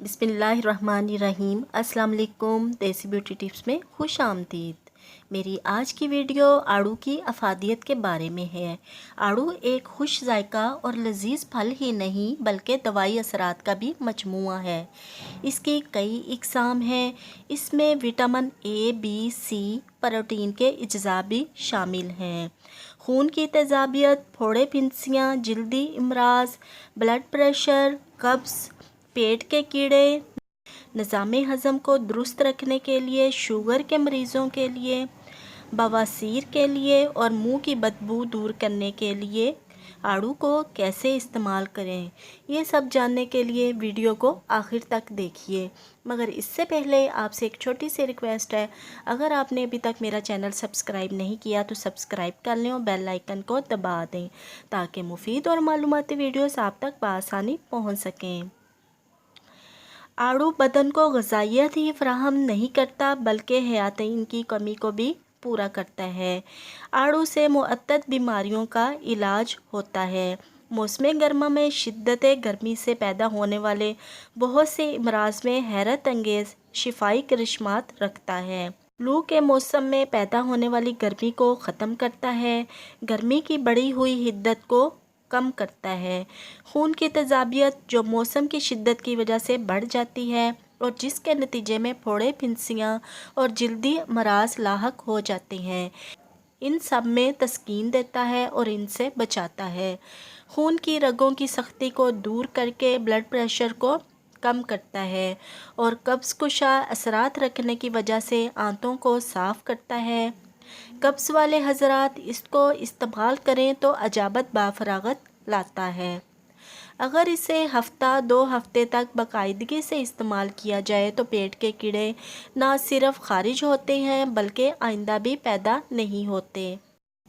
बिस्मिल्लाहिर्रहमानिर्रहीम। अस्सलाम वालेकुम। देसी ब्यूटी टिप्स में खुश आमदीद। मेरी आज की वीडियो आड़ू की अफादियत के बारे में है। आड़ू एक खुश जायका और लजीज फल ही नहीं बल्कि दवाई असरात का भी मजमूआ है। इसकी कई इकसाम हैं। इसमें vitamin A, B, C, protein के अज्जा भी शामिल हैं। खून की तेजाबियत, फोड़े फिंसियाँ, जल्दी इमराज, ब्लड प्रेशर, कब्ज़, पेट के कीड़े, निज़ाम हज़म को दुरुस्त रखने के लिए, शुगर के मरीज़ों के लिए, बवासीर के लिए और मुंह की बदबू दूर करने के लिए आड़ू को कैसे इस्तेमाल करें, ये सब जानने के लिए वीडियो को आखिर तक देखिए। मगर इससे पहले आपसे एक छोटी सी रिक्वेस्ट है, अगर आपने अभी तक मेरा चैनल सब्सक्राइब नहीं किया तो सब्सक्राइब कर लें और बेल आइकन को दबा दें ताकि मुफीद और मालूमाती वीडियोस आप तक बआसानी पहुंच सकें। आड़ू बदन को ग़िज़ाइयत ही फराहम नहीं करता बल्कि हयातीन की कमी को भी पूरा करता है। आड़ू से मुअत्तद बीमारियों का इलाज होता है। मौसम गर्मा में शिद्दत गर्मी से पैदा होने वाले बहुत से अमराज में हैरत अंगेज़ शिफाई करिश्मात रखता है। लू के मौसम में पैदा होने वाली गर्मी को ख़त्म करता है। गर्मी की बढ़ी हुई हिद्दत को कम करता है। खून की तेजाबियत जो मौसम की शिद्दत की वजह से बढ़ जाती है और जिसके नतीजे में फोड़े फिंसियाँ और जल्दी मराज लाहक हो जाते हैं, इन सब में तस्कीन देता है और इनसे बचाता है। खून की रगों की सख्ती को दूर करके ब्लड प्रेशर को कम करता है और कब्ज़ कुशा असरात रखने की वजह से आंतों को साफ़ करता है। कब्ज़ वाले हज़रात इसको इस्तेमाल करें तो अजाबत बाफरागत लाता है। अगर इसे हफ्ता 2 हफ्ते तक बाकायदगी से इस्तेमाल किया जाए तो पेट के कीड़े ना सिर्फ खारिज होते हैं बल्कि आइंदा भी पैदा नहीं होते।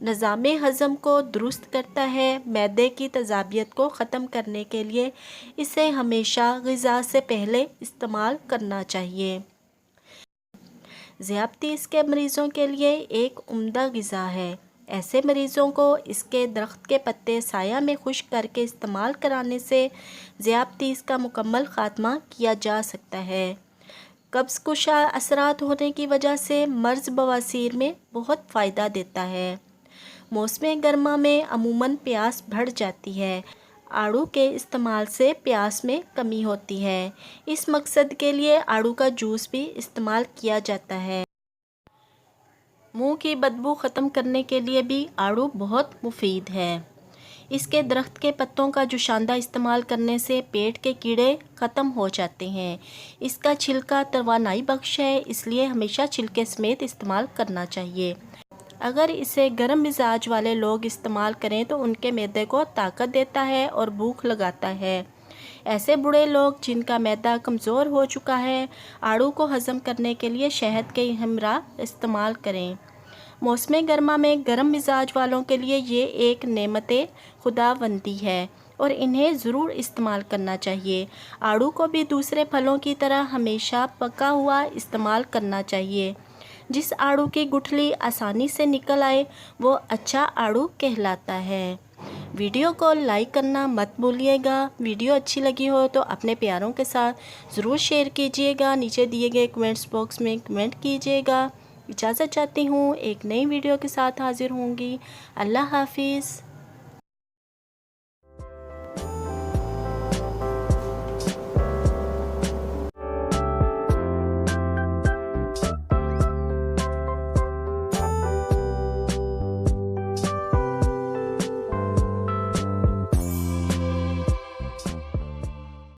निज़ाम हज़म को दुरुस्त करता है। मैदे की तेजाबियत को ख़त्म करने के लिए इसे हमेशा ग़िज़ा से पहले इस्तेमाल करना चाहिए। ज़ियादतीस के मरीज़ों के लिए एक उम्दा ग़िज़ा है। ऐसे मरीज़ों को इसके दरख्त के पत्ते साया में खुश्क करके इस्तेमाल कराने से ज़ियादतीस का मुकम्मल ख़ात्मा किया जा सकता है। कब्ज़ कुशा असरात होने की वजह से मर्ज़ बवासीर में बहुत फ़ायदा देता है। मौसम गर्मा में अमूमन प्यास बढ़ जाती है। आड़ू के इस्तेमाल से प्यास में कमी होती है। इस मकसद के लिए आड़ू का जूस भी इस्तेमाल किया जाता है। मुंह की बदबू ख़त्म करने के लिए भी आड़ू बहुत मुफीद है। इसके दरख्त के पत्तों का जुशांदा इस्तेमाल करने से पेट के कीड़े ख़त्म हो जाते हैं। इसका छिलका तवानाई बख्श है, इसलिए हमेशा छिलके समेत इस्तेमाल करना चाहिए। अगर इसे गर्म मिजाज वाले लोग इस्तेमाल करें तो उनके मैदे को ताकत देता है और भूख लगाता है। ऐसे बूढ़े लोग जिनका मैदा कमज़ोर हो चुका है, आड़ू को हज़म करने के लिए शहद के हमरा इस्तेमाल करें। मौसम गर्मा में गर्म मिजाज वालों के लिए ये एक नेमते खुदावंदी है और इन्हें ज़रूर इस्तेमाल करना चाहिए। आड़ू को भी दूसरे फलों की तरह हमेशा पका हुआ इस्तेमाल करना चाहिए। जिस आड़ू की गुठली आसानी से निकल आए वो अच्छा आड़ू कहलाता है। वीडियो को लाइक करना मत भूलिएगा। वीडियो अच्छी लगी हो तो अपने प्यारों के साथ ज़रूर शेयर कीजिएगा। नीचे दिए गए कमेंट्स बॉक्स में कमेंट कीजिएगा। इजाज़त चाहती हूँ, एक नई वीडियो के साथ हाज़िर होंगी। अल्लाह हाफिज़।